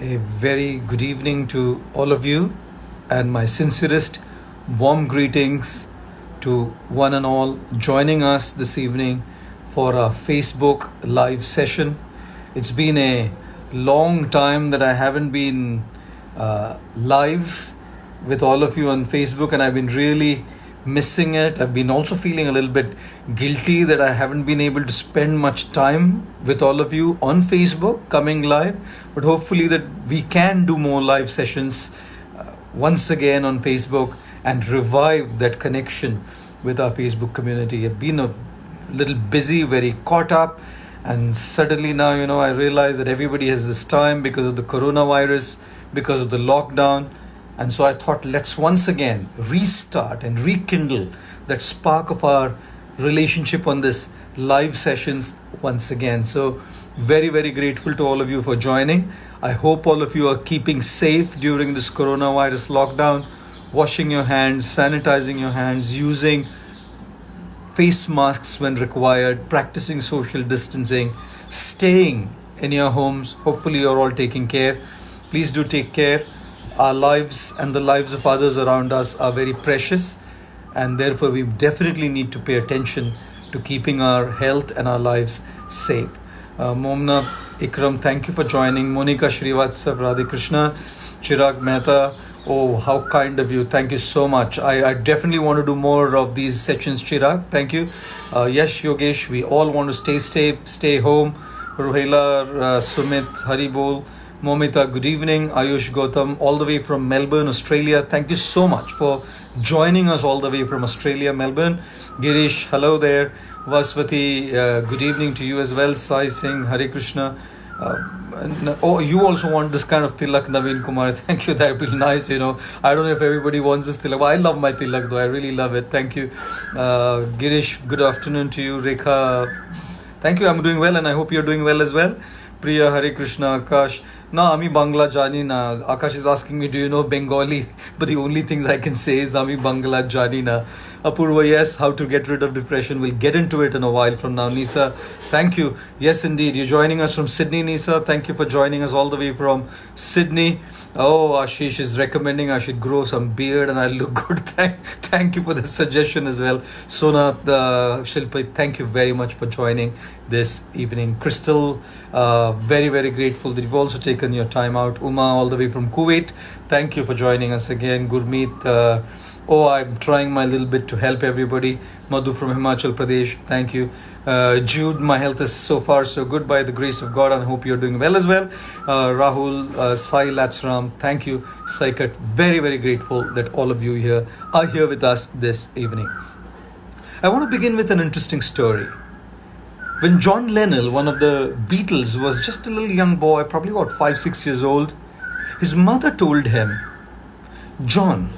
A very good evening to all of you, and my sincerest warm greetings to one and all joining us this evening for our Facebook live session. It's been a long time that I haven't been live with all of you on Facebook, and I've been really missing it. I've been also feeling a little bit guilty that I haven't been able to spend much time with all of you on Facebook coming live, but hopefully that we can do more live sessions once again on Facebook and revive that connection with our Facebook community. I've been a little busy, very caught up, and suddenly now, I realize that everybody has this time because of the coronavirus, because of the lockdown. And so I thought, let's once again restart and rekindle that spark of our relationship on this live sessions once again. So very, very grateful to all of you for joining. I hope all of you are keeping safe during this coronavirus lockdown, washing your hands, sanitizing your hands, using face masks when required, practicing social distancing, staying in your homes. Hopefully you're all taking care. Please do take care. Our lives and the lives of others around us are very precious, and therefore we definitely need to pay attention to keeping our health and our lives safe. Momna Ikram, thank you for joining. Monica Srivatsav, Radhe Krishna, Chirag Mehta, oh, how kind of you. Thank you so much. I definitely want to do more of these sessions, Chirag. Thank you. Yes, Yogesh, we all want to stay safe, stay home. Rohela, Sumit, Haribol, Momita, good evening. Ayush Gautam, all the way from Melbourne, Australia. Thank you so much for joining us all the way from Australia, Melbourne. Girish, hello there. Vaswati, good evening to you as well. Sai Singh, Hare Krishna. You also want this kind of tilak, Naveen Kumar. Thank you. That would be nice. I don't know if everybody wants this tilak, but I love my tilak though. I really love it. Thank you. Girish, good afternoon to you. Rekha, thank you. I'm doing well, and I hope you're doing well as well. Priya, Hare Krishna, Akash. Na, Ami Bangla Jani na. Akash is asking me, do you know Bengali? But the only things I can say is Ami Bangla Jani na. Apurva, yes, how to get rid of depression. We'll get into it in a while from now. Nisa, thank you. Yes, indeed. You're joining us from Sydney, Nisa. Thank you for joining us all the way from Sydney. Oh, Ashish is recommending I should grow some beard and I look good. Thank you for the suggestion as well. Sona, Shilpa, thank you very much for joining this evening. Crystal, very, very grateful that you've also taken your time out. Uma, all the way from Kuwait, thank you for joining us again. Gurmeet, I'm trying my little bit to help everybody. Madhu from Himachal Pradesh, thank you. Jude, my health is so far so good by the grace of God, and I hope you're doing well as well. Rahul, Sai Latsram, thank you. Saikat, very, very grateful that all of you here are here with us this evening. I want to begin with an interesting story. When John Lennon, one of the Beatles, was just a little young boy, probably about 5-6 years old, his mother told him, John,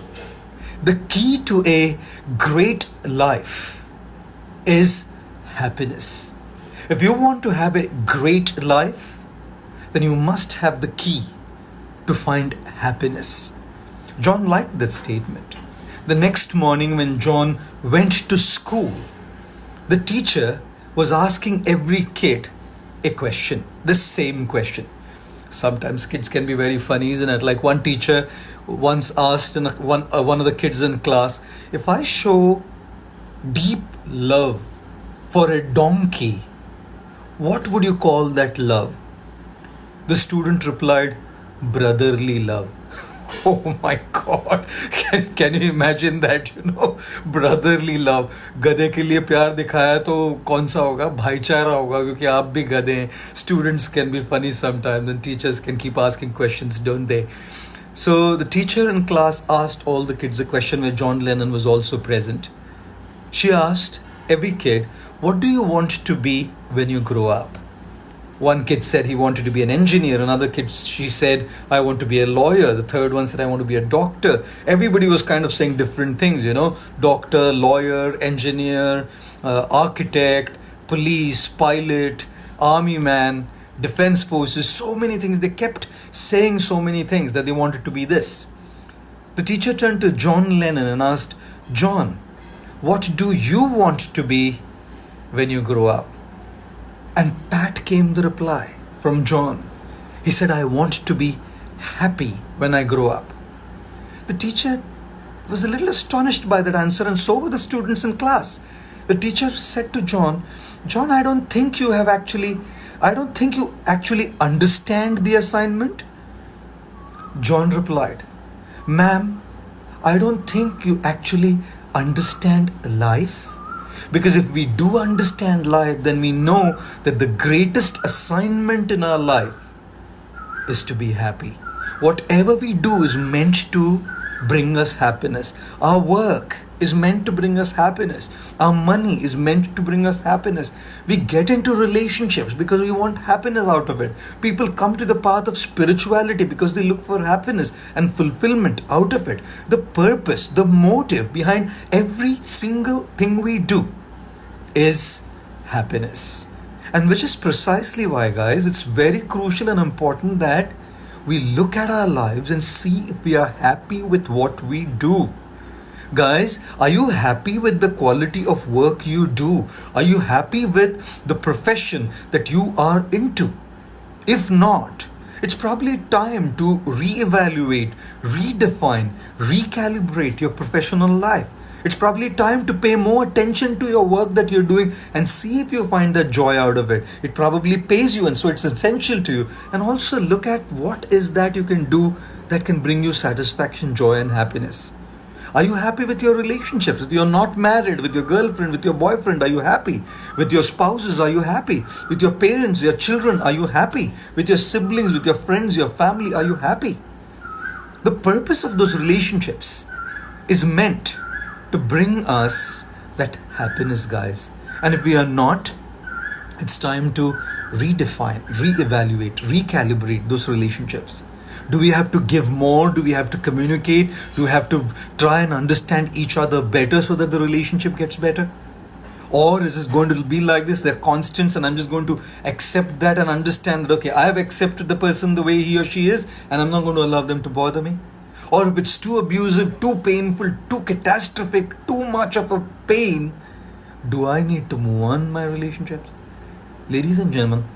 the key to a great life is happiness. If you want to have a great life, then you must have the key to find happiness. John liked that statement. The next morning when John went to school, the teacher was asking every kid a question, the same question. Sometimes kids can be very funny, isn't it? Like one teacher once asked one of the kids in class, if I show deep love for a donkey, what would you call that love? The student replied, brotherly love. Oh my God, can you imagine that, brotherly love. गधे के लिए प्यार दिखाया तो कौन सा होगा? भाईचारा होगा, क्योंकि आप भी गधे हैं. Students can be funny sometimes and teachers can keep asking questions, don't they? So the teacher in class asked all the kids a question where John Lennon was also present. She asked every kid, what do you want to be when you grow up? One kid said he wanted to be an engineer. Another kid, she said, I want to be a lawyer. The third one said, I want to be a doctor. Everybody was kind of saying different things, doctor, lawyer, engineer, architect, police, pilot, army man, defense forces, so many things. They kept saying so many things that they wanted to be this. The teacher turned to John Lennon and asked, John, what do you want to be when you grow up? And pat came the reply from John. He said, I want to be happy when I grow up? The teacher was a little astonished by that answer, and so were the students in class. The teacher said to John, John, I don't think you actually understand the assignment. John replied, Ma'am, I don't think you actually understand life. Because if we do understand life, then we know that the greatest assignment in our life is to be happy. Whatever we do is meant to bring us happiness. Our work is meant to bring us happiness. Our money is meant to bring us happiness. We get into relationships because we want happiness out of it. People come to the path of spirituality because they look for happiness and fulfillment out of it. The purpose, the motive behind every single thing we do is happiness. And which is precisely why, guys, it's very crucial and important that we look at our lives and see if we are happy with what we do. Guys, are you happy with the quality of work you do? Are you happy with the profession that you are into? If not, it's probably time to reevaluate, redefine, recalibrate your professional life. It's probably time to pay more attention to your work that you're doing and see if you find the joy out of it. It probably pays you, and so it's essential to you. And also look at what is that you can do that can bring you satisfaction, joy, and happiness. Are you happy with your relationships? If you're not married, with your girlfriend, with your boyfriend, are you happy? With your spouses, are you happy? With your parents, your children, are you happy? With your siblings, with your friends, your family, are you happy? The purpose of those relationships is meant to bring us that happiness, guys. And if we are not, it's time to redefine, reevaluate, recalibrate those relationships. Do we have to give more? Do we have to communicate? Do we have to try and understand each other better so that the relationship gets better? Or is it going to be like this? They're constants and I'm just going to accept that and understand that, okay, I have accepted the person the way he or she is and I'm not going to allow them to bother me? Or if it's too abusive, too painful, too catastrophic, too much of a pain, do I need to move on my relationships? Ladies and gentlemen,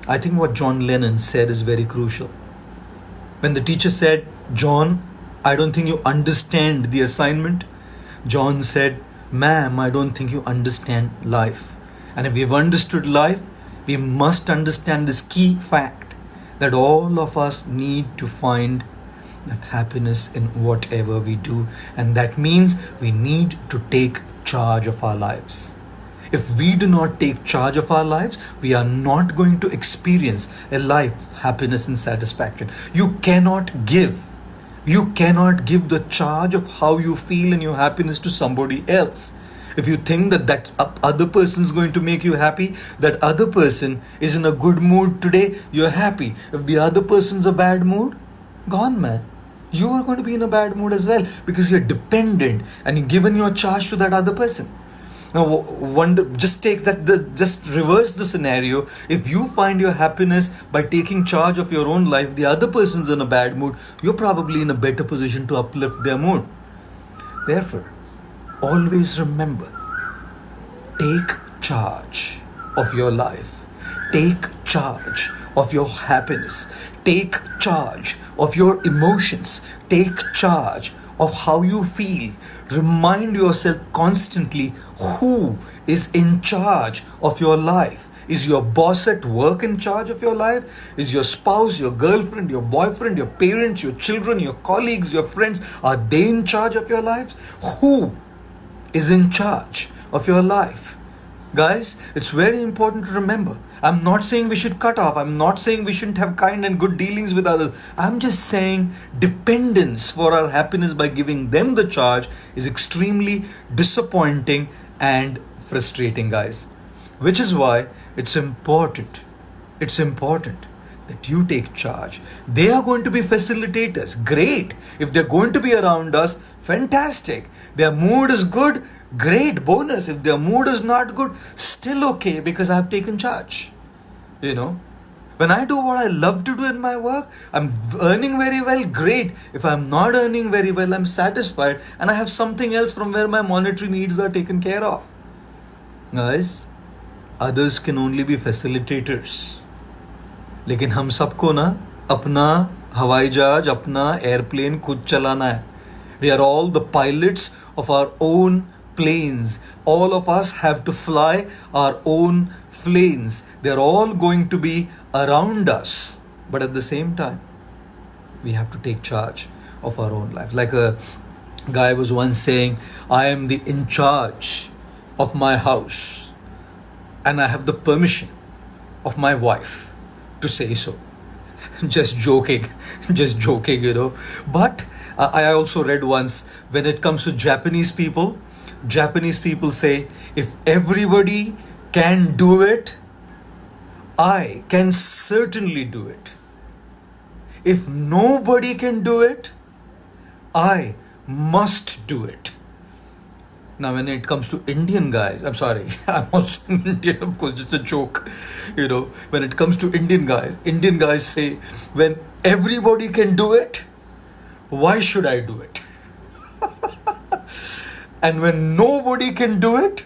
I think what John Lennon said is very crucial. When the teacher said, John, I don't think you understand the assignment, John said, Ma'am, I don't think you understand life. And if we've understood life, we must understand this key fact that all of us need to find that happiness in whatever we do, and that means we need to take charge of our lives. If we do not take charge of our lives, we are not going to experience a life of happiness and satisfaction. You cannot give the charge of how you feel and your happiness to somebody else. If you think that other person is going to make you happy, that other person is in a good mood today, you're happy. If the other person's a bad mood, gone, man. You are going to be in a bad mood as well because you're dependent and you've given your charge to that other person. Now, just reverse the scenario. If you find your happiness by taking charge of your own life, the other person's in a bad mood, you're probably in a better position to uplift their mood. Therefore, always remember, take charge of your life. Take charge of your happiness. Take charge of your emotions. Take charge of how you feel. Remind yourself constantly who is in charge of your life. Is your boss at work in charge of your life? Is your spouse, your girlfriend, your boyfriend, your parents, your children, your colleagues, your friends, are they in charge of your lives? Who is in charge of your life? Guys, it's very important to remember. I'm not saying we should cut off. I'm not saying we shouldn't have kind and good dealings with others. I'm just saying dependence for our happiness by giving them the charge is extremely disappointing and frustrating, guys. Which is why it's important that you take charge. They are going to be facilitators. Great. If they're going to be around us, fantastic. Their mood is good, great, bonus. If their mood is not good, still okay because I've taken charge. When I do what I love to do in my work, I'm earning very well, great. If I'm not earning very well, I'm satisfied and I have something else from where my monetary needs are taken care of. Guys, others can only be facilitators. लेकिन हम सबको ना अपना हवाई जहाज अपना airplane खुद चलाना है. We are all the pilots of our own planes. All of us have to fly our own planes. They are all going to be around us. But at the same time, we have to take charge of our own life. Like a guy was once saying, I am the in charge of my house and I have the permission of my wife to say so. Just joking, just joking, you know. But I also read once, when it comes to Japanese people say, if everybody can do it, I can certainly do it. If nobody can do it, I must do it. Now, when it comes to Indian guys, I'm sorry, I'm also Indian, of course, just a joke. You know, when it comes to Indian guys say, when everybody can do it, why should I do it? And when nobody can do it,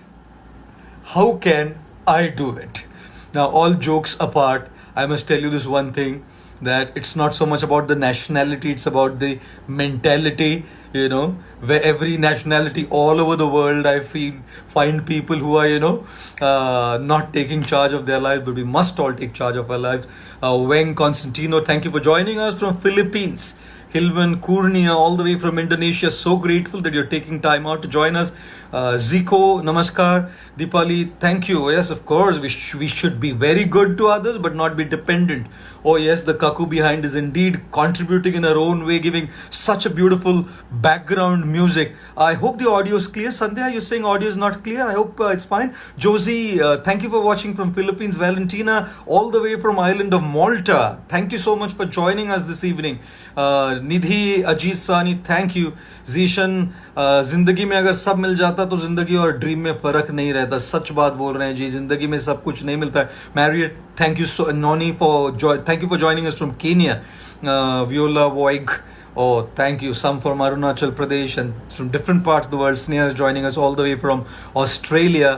how can I do it? Now, all jokes apart, I must tell you this one thing, that it's not so much about the nationality, it's about the mentality, you know, where every nationality all over the world, I find people who are, you know, not taking charge of their lives, but we must all take charge of our lives. Weng Constantino, thank you for joining us from Philippines. Hilman Kurnia, all the way from Indonesia. So grateful that you're taking time out to join us. Zico, namaskar. Dipali, thank you. Yes, of course, we should be very good to others, but not be dependent. Oh yes, the Kaku behind is indeed contributing in her own way, giving such a beautiful background music. I hope the audio is clear. Sandhya, you're saying audio is not clear. I hope it's fine. Josie, thank you for watching from Philippines. Valentina, all the way from island of Malta. Thank you so much for joining us this evening. निधि अजीत सानी, thank you. Zeeshan, जिंदगी में अगर सब मिल जाता तो जिंदगी और dream में फर्क नहीं रहता. सच बात बोल रहे हैं जी, जिंदगी में सब कुछ नहीं मिलता है. Marriott, thank you so. Nonie thank you for joining us from Kenya. Viola Voigt, oh, thank you. Some from Arunachal Pradesh and from different parts of the world. Sneha is joining us all the way from Australia.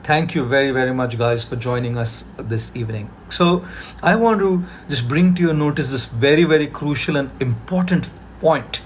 Thank you very, very much, guys, for joining us this evening. So, I want to just bring to your notice this very, very crucial and important point,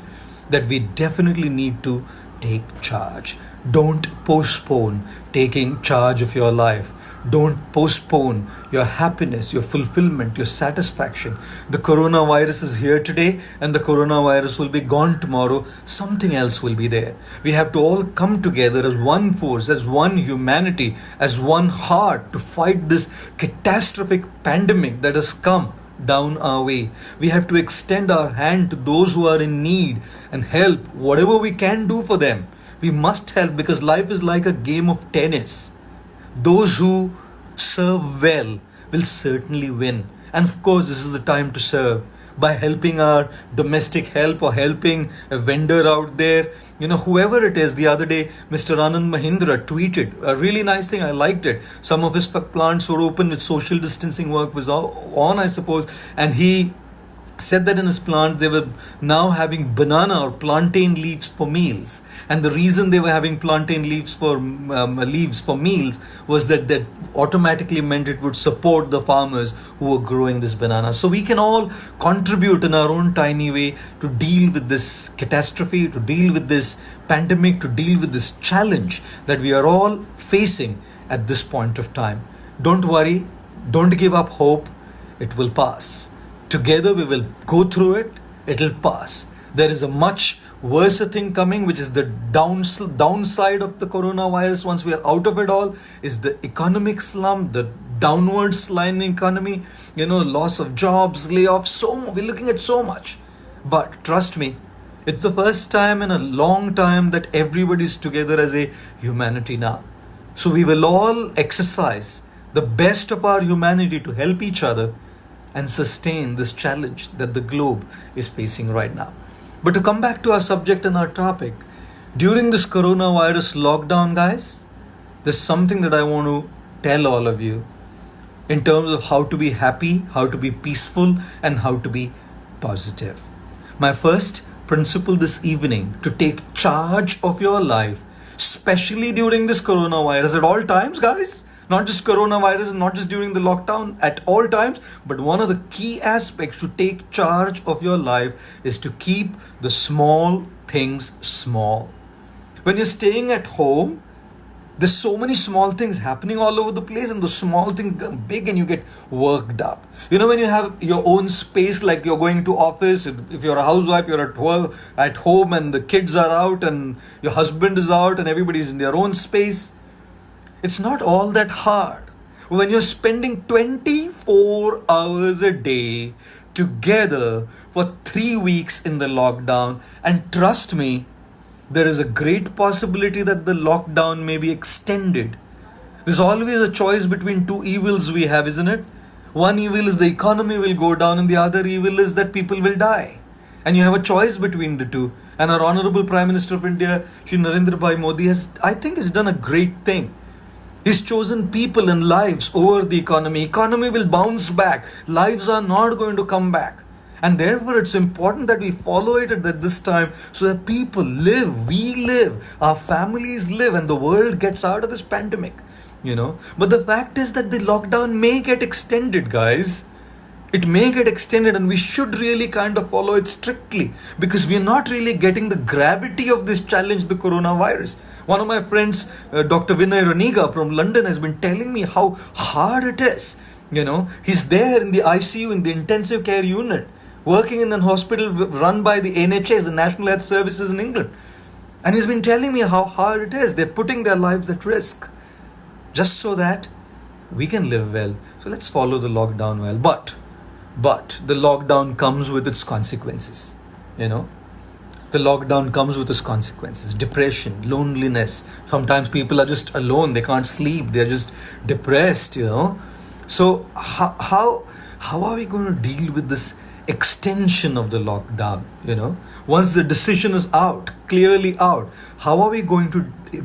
that we definitely need to take charge. Don't postpone taking charge of your life. Don't postpone your happiness, your fulfillment, your satisfaction. The coronavirus is here today and the coronavirus will be gone tomorrow. Something else will be there. We have to all come together as one force, as one humanity, as one heart to fight this catastrophic pandemic that has come down our way. We have to extend our hand to those who are in need and help whatever we can do for them. We must help, because life is like a game of tennis. Those who serve well will certainly win. And of course, this is the time to serve by helping our domestic help or helping a vendor out there. You know, whoever it is. The other day, Mr. Anand Mahindra tweeted a really nice thing. I liked it. Some of his plants were open with social distancing work was on, I suppose. And he said that in his plant they were now having banana or plantain leaves for meals, and the reason they were having plantain leaves for meals was that automatically meant it would support the farmers who were growing this banana. So we can all contribute in our own tiny way to deal with this catastrophe, to deal with this pandemic, to deal with this challenge that we are all facing at this point of time. Don't worry, don't give up hope. It will pass. Together we will go through it. It'll pass. There is a much worse thing coming, which is the downside of the coronavirus. Once we are out of it all, is the economic slump, the downward sliding economy. You know, loss of jobs, layoffs. We're looking at so much. But trust me, it's the first time in a long time that everybody is together as a humanity now. So we will all exercise the best of our humanity to help each other and sustain this challenge that the globe is facing right now. But to come back to our subject and our topic, during this coronavirus lockdown, guys, there's something that I want to tell all of you in terms of how to be happy, how to be peaceful, and how to be positive. My first principle this evening, to take charge of your life, especially during this coronavirus at all times, guys, Not just coronavirus and not just during the lockdown, at all times. But one of the key aspects to take charge of your life is to keep the small things small. When you're staying at home, there's so many small things happening all over the place, and those small things become big and you get worked up. When you have your own space, like you're going to office, if you're a housewife, you're at work, at home, and the kids are out and your husband is out and everybody's in their own space, it's not all that hard. When you're spending 24 hours a day together for 3 weeks in the lockdown, and trust me, there is a great possibility that the lockdown may be extended. There's always a choice between two evils we have, isn't it? One evil is the economy will go down, and the other evil is that people will die. And you have a choice between the two. And our Honorable Prime Minister of India, Shri Narendra Bhai Modi, has done a great thing. He's chosen people and lives over the economy. Economy will bounce back. Lives are not going to come back. And therefore, it's important that we follow it at this time so that people live, we live, our families live, and the world gets out of this pandemic. But the fact is that the lockdown may get extended, guys. It may get extended, and we should really kind of follow it strictly, because we are not really getting the gravity of this challenge, the coronavirus. One of my friends, Dr. Vinay Raniga from London, has been telling me how hard it is. He's there in the ICU, in the intensive care unit, working in a hospital run by the NHS, the National Health Services in England. And he's been telling me how hard it is. They're putting their lives at risk just so that we can live well. So let's follow the lockdown well. But the lockdown comes with its consequences. The lockdown comes with its consequences. Depression, loneliness. Sometimes people are just alone. They can't sleep. They're just depressed, So how are we going to deal with this extension of the lockdown? Once the decision is out, clearly out, how are we going to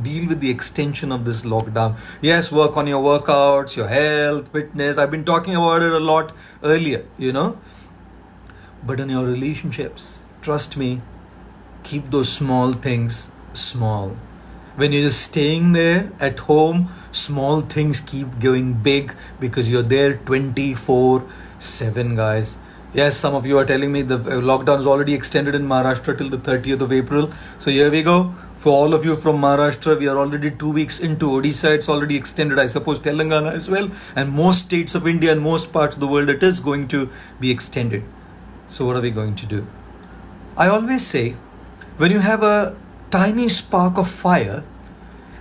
deal with the extension of this lockdown? Yes, work on your workouts, your health, fitness. I've been talking about it a lot earlier, but in your relationships, trust me, keep those small things small. When you're just staying there at home, small things keep going big because you're there 24/7, guys. Yes, some of you are telling me the lockdown is already extended in Maharashtra till the 30th of April. So here we go. For all of you from Maharashtra, we are already 2 weeks into. Odisha, it's already extended. I suppose Telangana as well. And most states of India and most parts of the world, it is going to be extended. So what are we going to do? I always say, when you have a tiny spark of fire,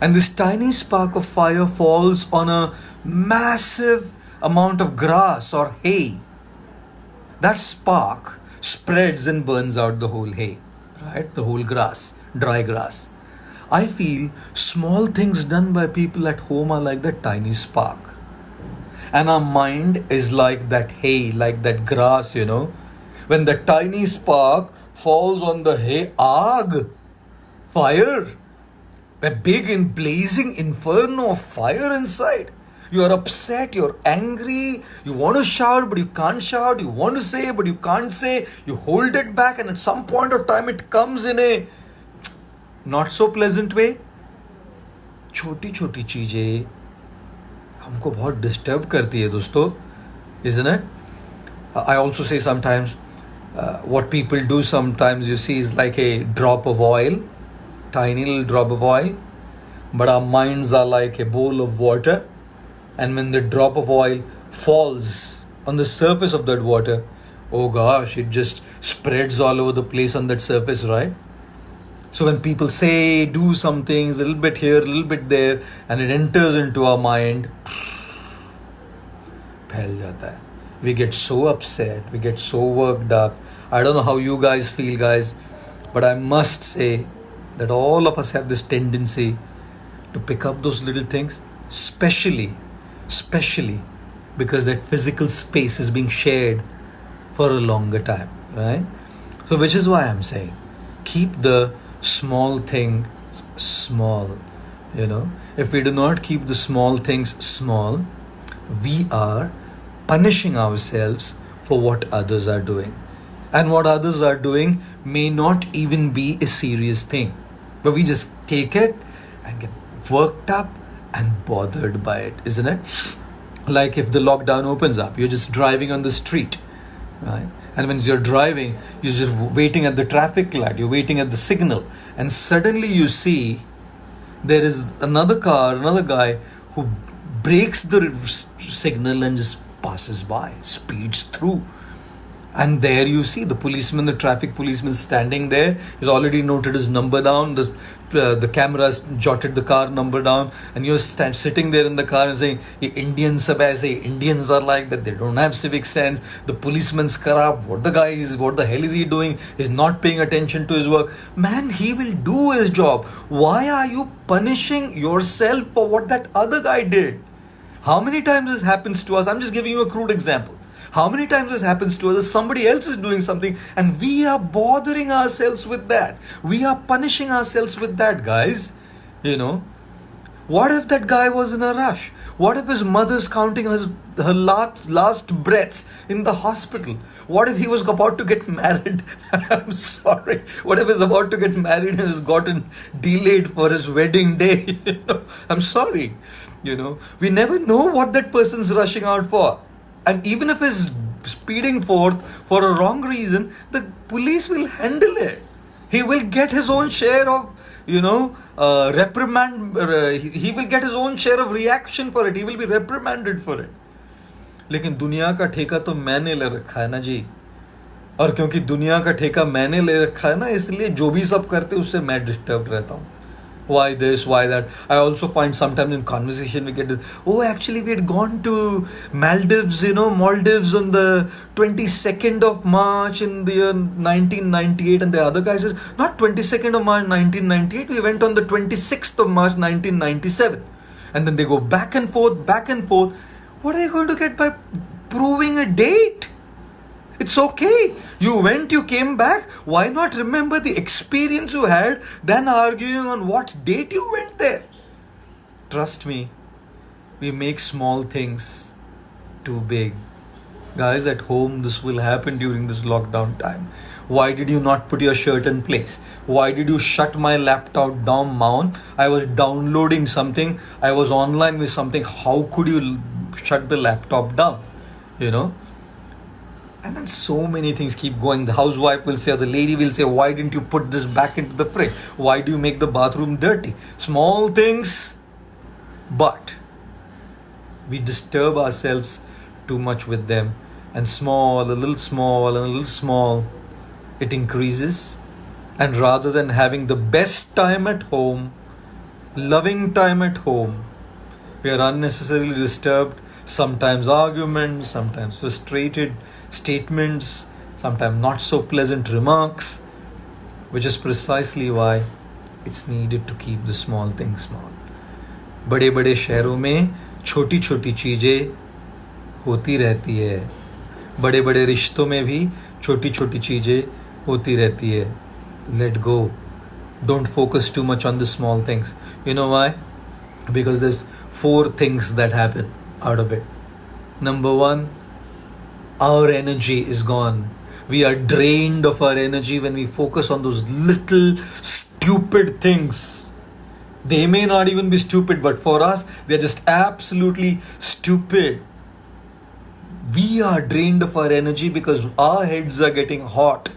and this tiny spark of fire falls on a massive amount of grass or hay, that spark spreads and burns out the whole hay, right? The whole grass, dry grass. I feel small things done by people at home are like that tiny spark. And our mind is like that hay, like that grass, When the tiny spark falls on the hay, fire, a big and blazing inferno of fire inside. You are upset, you're angry, you want to shout but you can't shout, you want to say but you can't say, you hold it back, and at some point of time it comes in a not so pleasant way. छोटी छोटी चीजें हमको बहुत disturb करती है दोस्तों, isn't it? I also say sometimes what people do sometimes, you see, is like a drop of oil, tiny little drop of oil, but our minds are like a bowl of water. And when the drop of oil falls on the surface of that water, oh gosh, it just spreads all over the place on that surface, right? So when people say, do some things, a little bit here, a little bit there, and it enters into our mind, फैल जाता है. We get so upset, we get so worked up. I don't know how you guys feel, guys, but I must say that all of us have this tendency to pick up those little things, especially because that physical space is being shared for a longer time, right? So which is why I'm saying, keep the small things small. If we do not keep the small things small, we are punishing ourselves for what others are doing. And what others are doing may not even be a serious thing, but we just take it and get worked up and bothered by it, isn't it? Like if the lockdown opens up, you're just driving on the street, right? And when you're driving, you're just waiting at the traffic light, you're waiting at the signal, and suddenly you see there is another car, another guy who breaks the signal and just passes by, speeds through. And there you see the policeman, the traffic policeman standing there. He's already noted his number down. The camera has jotted the car number down. And you're sitting there in the car and saying, "Ye Indians sab aise, Indians are like that. They don't have civic sense. The policeman's corrupt. What the hell is he doing? He's not paying attention to his work." Man, he will do his job. Why are you punishing yourself for what that other guy did? How many times this happens to us? I'm just giving you a crude example. How many times this happens to us? Somebody else is doing something and we are bothering ourselves with that. We are punishing ourselves with that, guys. What if that guy was in a rush? What if his mother's counting her last breaths in the hospital? What if he was about to get married? I'm sorry. What if he's about to get married and has gotten delayed for his wedding day? I'm sorry. We never know what that person's rushing out for. And even if he's speeding forth for a wrong reason, the police will handle it. He will get his own share of, reprimand. He will get his own share of reaction for it. He will be reprimanded for it. लेकिन दुनिया का ठेका तो मैंने ले रखा है ना जी. और क्योंकि दुनिया का ठेका मैंने ले रखा है ना, इसलिए जो भी सब करते उससे मैं डिस्टर्ब रहता हूँ. Why this, why that? I also find sometimes in conversation we get, "Oh, actually we had gone to Maldives, Maldives on the 22nd of March in the year 1998. And the other guy says, "Not 22nd of March 1998, we went on the 26th of March 1997. And then they go back and forth, back and forth. What are they going to get by proving a date? It's okay. You went, you came back. Why not remember the experience you had than arguing on what date you went there? Trust me, we make small things too big. Guys, at home, this will happen during this lockdown time. Why did you not put your shirt in place? Why did you shut my laptop down, Mount? I was downloading something. I was online with something. How could you shut the laptop down? And then so many things keep going. The housewife will say, or the lady will say, "Why didn't you put this back into the fridge? Why do you make the bathroom dirty?" Small things, but we disturb ourselves too much with them. And a little small, it increases. And rather than having the best time at home, loving time at home, we are unnecessarily disturbed. Sometimes arguments, sometimes frustrated statements, sometimes not so pleasant remarks, which is precisely why it's needed to keep the small things small. बड़े बड़े शहरों में छोटी छोटी चीज़ें होती रहती है. बड़े बड़े रिश्तों में भी छोटी छोटी चीज़ें होती रहती है. Let go. Don't focus too much on the small things. You know why? Because there's 4 things that happen out of it. Number 1, our energy is gone. We are drained of our energy when we focus on those little stupid things. They may not even be stupid, but for us, they're just absolutely stupid. We are drained of our energy because our heads are getting hot.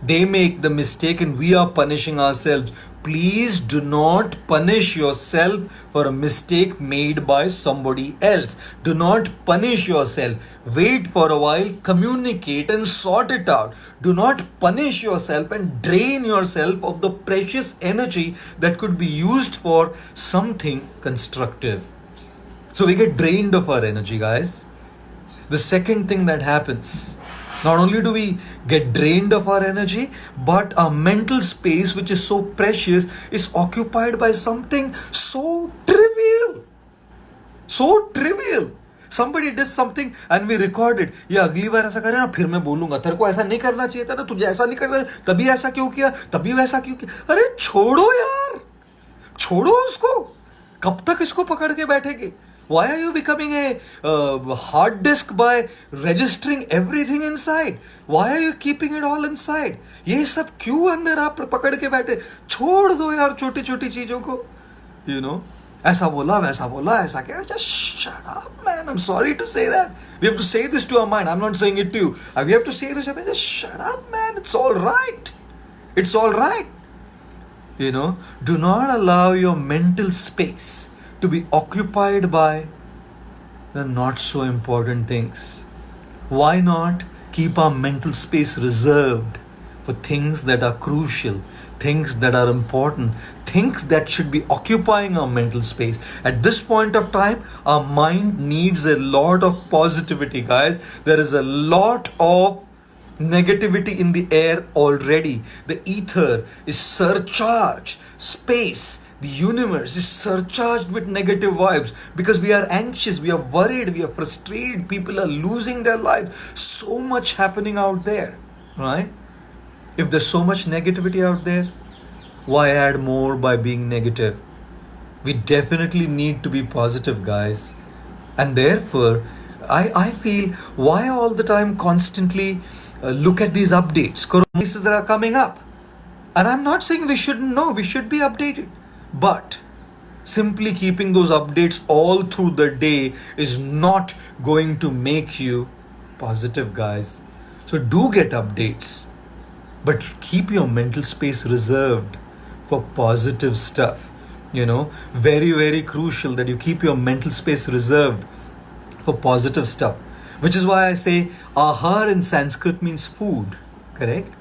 They make the mistake and we are punishing ourselves. Please do not punish yourself for a mistake made by somebody else. Do not punish yourself. Wait for a while, communicate and sort it out. Do not punish yourself and drain yourself of the precious energy that could be used for something constructive. So we get drained of our energy, guys. The second thing that happens, not only do we get drained of our energy, but our mental space, which is so precious, is occupied by something so trivial. So trivial. Somebody does something and we record it. ये अगली बार ऐसा करे ना, फिर मैं बोलूंगा, तेरे को ऐसा नहीं करना चाहिए था ना, तुझे ऐसा नहीं करना, तभी ऐसा क्यों किया, तभी वैसा क्यों किया. अरे छोड़ो यार, छोड़ो उसको. कब तक इसको पकड़ के बैठेंगे? Why are you becoming a hard disk by registering everything inside? Why are you keeping it all inside? ये सब क्यों अंदर आप पकड़ के बैठे? छोड़ दो यार छोटी छोटी चीजों को. ऐसा बोला, वैसा बोला, ऐसा क्या? Just shut up, man. I'm sorry to say that. We have to say this to our mind. I'm not saying it to you. We have to say this. Just shut up, man. It's all right. It's all right. Do not allow your mental space to be occupied by the not so important things. Why not keep our mental space reserved for things that are crucial, things that are important, things that should be occupying our mental space? At this point of time, our mind needs a lot of positivity, guys. There is a lot of negativity in the air already. The ether is surcharged. Space, the universe is surcharged with negative vibes because we are anxious, we are worried, we are frustrated, people are losing their lives. So much happening out there, right? If there's so much negativity out there, why add more by being negative? We definitely need to be positive, guys. And therefore, I feel, why all the time constantly look at these updates, corona cases that are coming up? And I'm not saying we shouldn't know, we should be updated. But simply keeping those updates all through the day is not going to make you positive, guys. So do get updates, but keep your mental space reserved for positive stuff. Very, very crucial that you keep your mental space reserved for positive stuff. Which is why I say ahar in Sanskrit means food, correct?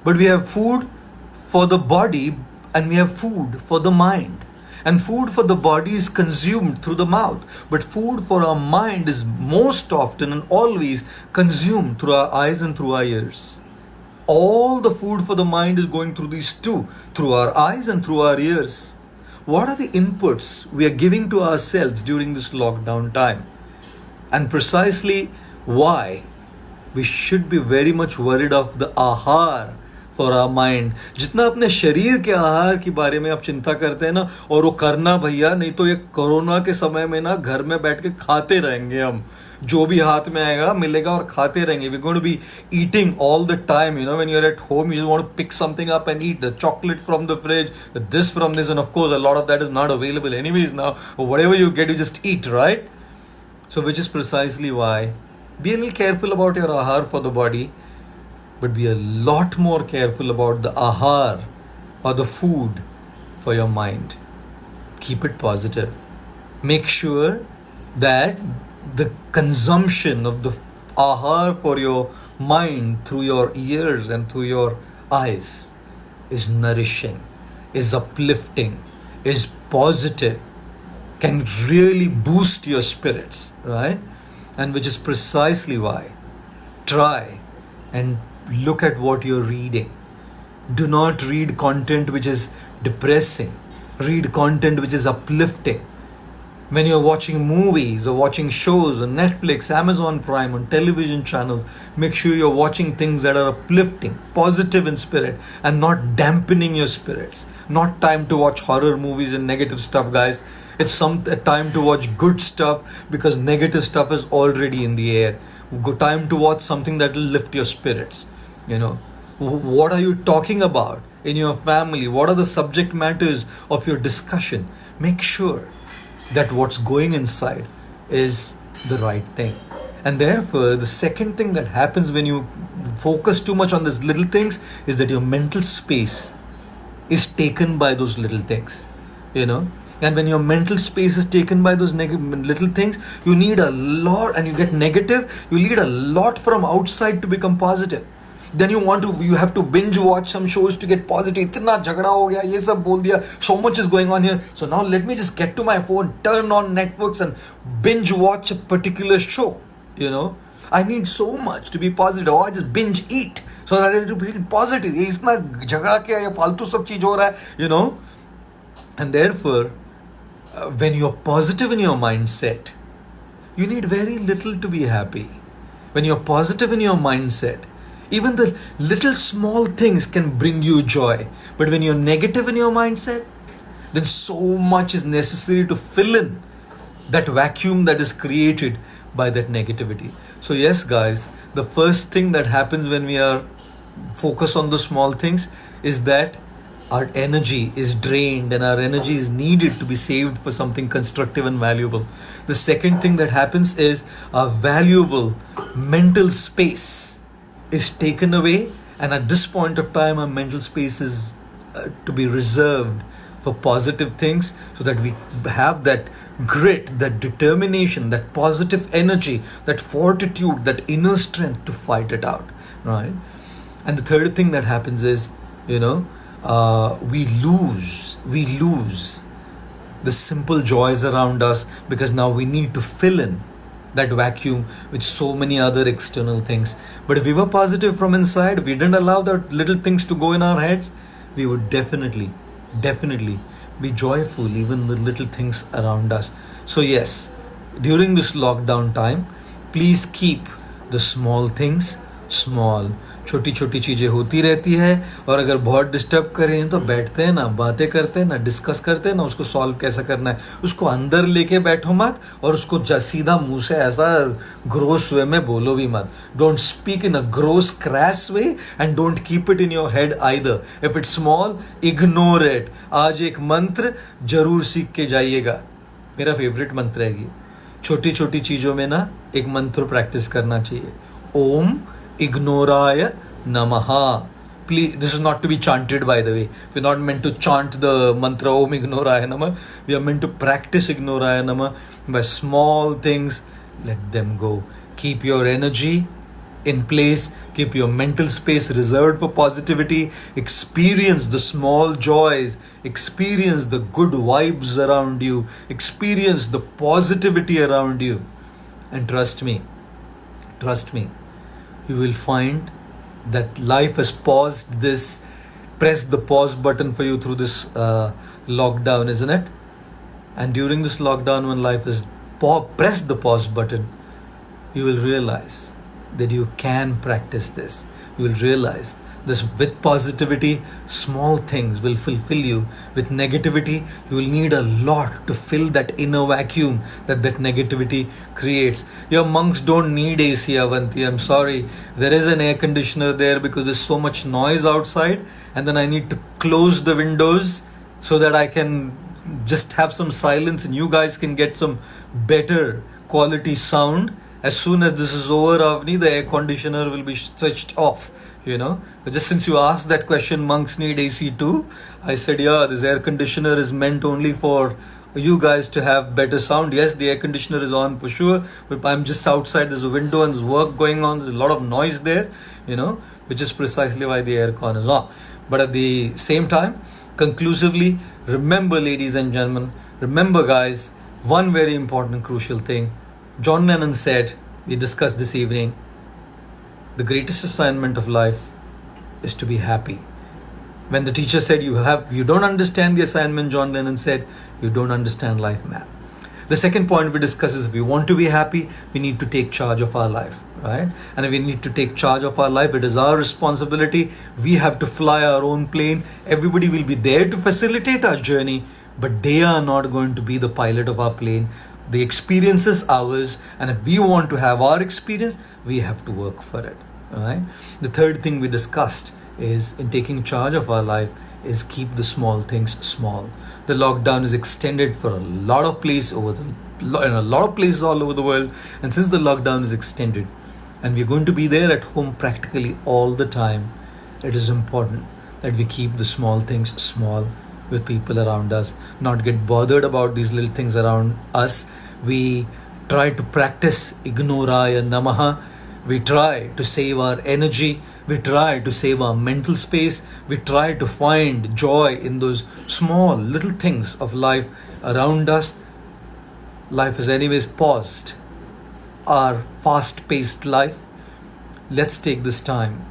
But we have food for the body and we have food for the mind. And food for the body is consumed through the mouth. But food for our mind is most often and always consumed through our eyes and through our ears. All the food for the mind is going through these two, through our eyes and through our ears. What are the inputs we are giving to ourselves during this lockdown time? And precisely why we should be very much worried of the ahar for our mind. जितना अपने शरीर के आहार के बारे में आप चिंता करते हैं ना, और वो करना भैया, नहीं तो ये कोरोना के समय में ना घर में बैठ के खाते रहेंगे हम. जो भी हाथ में आएगा मिलेगा और खाते रहेंगे. We're going to be eating all the time. When you're at home, you want to pick something up and eat. The chocolate from the fridge, this from this, and of course a lot of that is not available anyways now. Whatever you get, you just eat, right? So which is precisely why be a little careful about your ahar for the body, but be a lot more careful about the ahar or the food for your mind. Keep it positive. Make sure that the consumption of the ahar for your mind through your ears and through your eyes is nourishing, is uplifting, is positive, can really boost your spirits, right? And which is precisely why try and look at what you're reading. Do not read content which is depressing. Read content which is uplifting. When you're watching movies or watching shows on Netflix, Amazon Prime, on television channels, make sure you're watching things that are uplifting, positive in spirit, and not dampening your spirits. Not time to watch horror movies and negative stuff, guys. It's a time to watch good stuff because negative stuff is already in the air. Time to watch something that will lift your spirits. What are you talking about in your family? What are the subject matters of your discussion? Make sure that what's going inside is the right thing. And therefore, the second thing that happens when you focus too much on these little things is that your mental space is taken by those little things, And when your mental space is taken by those little things, you need a lot, and you get negative, you need a lot from outside to become positive. Then you have to binge watch some shows to get positive. Itna jhagda ho gaya, ye sab bol diya. So much is going on here. So now let me just get to my phone, turn on Netflix and binge watch a particular show. I need so much to be positive. Or I just binge eat so that I will be positive. Ye itna jhagda kya, ye faltu sab cheez ho raha hai, And therefore, when you're positive in your mindset, you need very little to be happy. When you're positive in your mindset, even the little small things can bring you joy. But when you're negative in your mindset, then so much is necessary to fill in that vacuum that is created by that negativity. So yes, guys, the first thing that happens when we are focused on the small things is that our energy is drained and our energy is needed to be saved for something constructive and valuable. The second thing that happens is our valuable mental space is taken away, and at this point of time our mental space is to be reserved for positive things, so that we have that grit, that determination, that positive energy, that fortitude, that inner strength to fight it out, right? And the third thing that happens is, we lose the simple joys around us, because now we need to fill in that vacuum with so many other external things. But if we were positive from inside, we didn't allow that little things to go in our heads, we would definitely be joyful even with little things around us. So yes, during this lockdown time, please keep the small things small. छोटी छोटी चीज़ें होती रहती है, और अगर बहुत disturb कर रही हैं तो बैठते हैं ना, बातें करते हैं ना, डिस्कस करते हैं ना, उसको सॉल्व कैसे करना है। उसको अंदर लेके बैठो मत, और उसको सीधा मुंह से ऐसा ग्रोस वे में बोलो भी मत। Don't speak in a gross crash way, and don't keep it in your head either. If it's small, ignore it. आज एक मंत्र जरूर सीख के जाइएगा, मेरा फेवरेट मंत्र है ये। छोटी छोटी चीज़ों में ना एक मंत्र प्रैक्टिस करना चाहिए, ओम Ignoraya Namaha. Please, this is not to be chanted, by the way. We're not meant to chant the mantra Om Ignoraya Namaha. We are meant to practice Ignoraya Namaha by small things. Let them go. Keep your energy in place. Keep your mental space reserved for positivity. Experience the small joys. Experience the good vibes around you. Experience the positivity around you. And trust me, you will find that life has paused this, pressed the pause button for you through this lockdown, isn't it? And during this lockdown, when life has pressed the pause button, you will realize that you can practice this. You will realize this with positivity, small things will fulfill you. With negativity, you will need a lot to fill that inner vacuum that negativity creates. Your monks don't need AC, Avanti. I'm sorry. There is an air conditioner there because there's so much noise outside. And then I need to close the windows so that I can just have some silence and you guys can get some better quality sound. As soon as this is over, Avni, the air conditioner will be switched off. Just since you asked that question, monks need AC too, I said, yeah, this air conditioner is meant only for you guys to have better sound. Yes, the air conditioner is on for sure, but I'm just outside, there's a window and there's work going on, there's a lot of noise there, which is precisely why the aircon is on. But at the same time, conclusively, remember, ladies and gentlemen, remember guys, one very important crucial thing. John Lennon said, we discussed this evening, the greatest assignment of life is to be happy. When the teacher said you don't understand the assignment, John Lennon said, you don't understand life, man. The second point we discuss is, if we want to be happy, we need to take charge of our life, right? And if we need to take charge of our life, it is our responsibility. We have to fly our own plane. Everybody will be there to facilitate our journey, but they are not going to be the pilot of our plane. The experience is ours, and if we want to have our experience, we have to work for it, right? The third thing we discussed is, in taking charge of our life, is keep the small things small. The lockdown is extended for a lot of places all over the world, and since the lockdown is extended and we're going to be there at home practically all the time, it is important that we keep the small things small with people around us, not get bothered about these little things around us. We try to practice Ignoraya Namaha. We try to save our energy. We try to save our mental space. We try to find joy in those small little things of life around us. Life is anyways paused. Our fast-paced life. Let's take this time,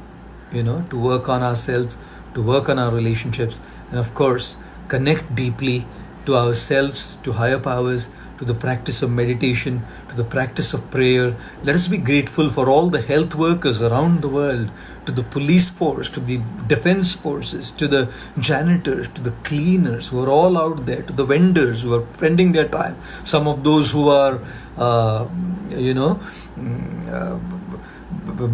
to work on ourselves, to work on our relationships, and of course, connect deeply to ourselves, to higher powers, to the practice of meditation, to the practice of prayer. Let us be grateful for all the health workers around the world, to the police force, to the defense forces, to the janitors, to the cleaners who are all out there, to the vendors who are spending their time, some of those who are,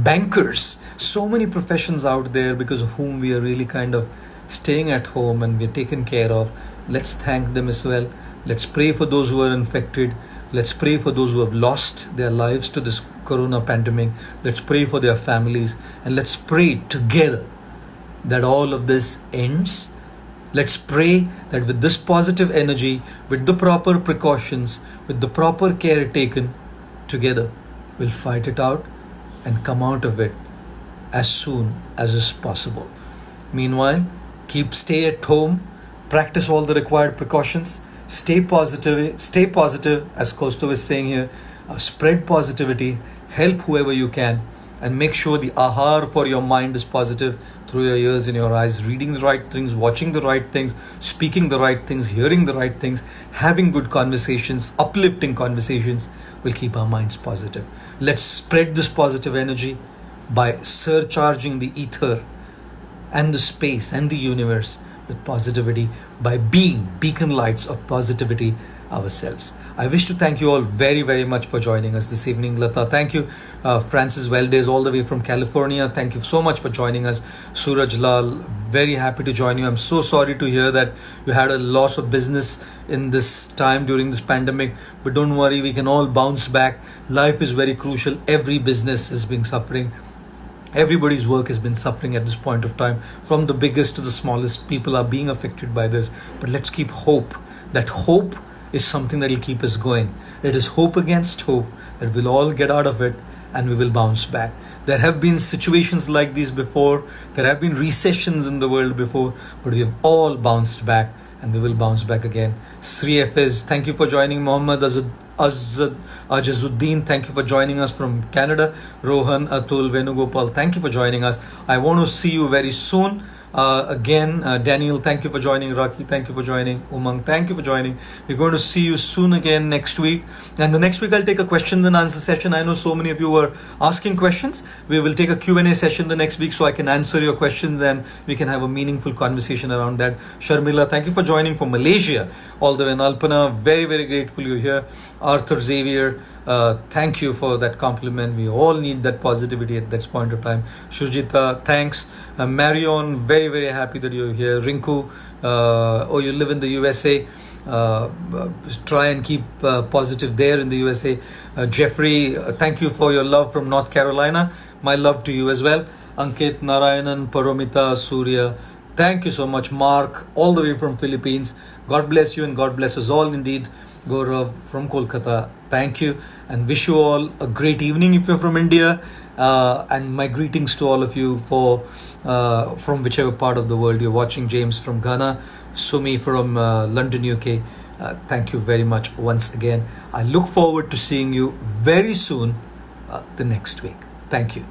bankers. So many professions out there because of whom we are really kind of staying at home and we're taken care of. Let's thank them as well. Let's pray for those who are infected. Let's pray for those who have lost their lives to this corona pandemic. Let's pray for their families. And let's pray together that all of this ends. Let's pray that with this positive energy, with the proper precautions, with the proper care taken, together we'll fight it out and come out of it as soon as is possible. Meanwhile, stay at home, practice all the required precautions, stay positive, as Kostov is saying here, spread positivity, help whoever you can, and make sure the ahar for your mind is positive through your ears and your eyes, reading the right things, watching the right things, speaking the right things, hearing the right things, having good conversations, uplifting conversations will keep our minds positive. Let's spread this positive energy by surcharging the ether and the space and the universe with positivity, by being beacon lights of positivity ourselves. I wish to thank you all very, very much for joining us this evening. Lata, thank you. Francis Valdez, all the way from California, thank you so much for joining us. Suraj Lal, very happy to join you. I'm so sorry to hear that you had a loss of business in this time during this pandemic, but don't worry, we can all bounce back. Life is very crucial. Every business is being suffering. Everybody's work has been suffering at this point of time, from the biggest to the smallest. People are being affected by this, but let's keep hope. That hope is something that will keep us going. It is hope against hope that we'll all get out of it and we will bounce back. There have been situations like these before. There have been recessions in the world before, but we have all bounced back and we will bounce back again. Sri Fez, thank you for joining. Mohammed Ajazuddin, thank you for joining us from Canada. Rohan, Atul, Venugopal, thank you for joining us. I want to see you very soon. Daniel, thank you for joining. Raki, thank you for joining. Umang, thank you for joining. We're going to see you soon again next week. And the next week I'll take a questions and answer session. I know so many of you were asking questions. We will take a Q&A session the next week so I can answer your questions and we can have a meaningful conversation around that. Sharmila, thank you for joining from Malaysia, all the way in Alpana. Very, very grateful you're here. Arthur Xavier, thank you for that compliment. We all need that positivity at this point of time. Shujita, thanks. Marion, very, very happy that you're here. Rinku, you live in the USA. Try and keep positive there in the USA. Jeffrey, thank you for your love from North Carolina. My love to you as well. Ankit, Narayanan, Paromita, Surya, thank you so much. Mark, all the way from Philippines. God bless you and God bless us all indeed. Gaurav from Kolkata, thank you, and wish you all a great evening if you're from India, and my greetings to all of you from whichever part of the world you're watching. James from Ghana, Sumi from London, UK, thank you very much once again. I look forward to seeing you very soon the next week. Thank you.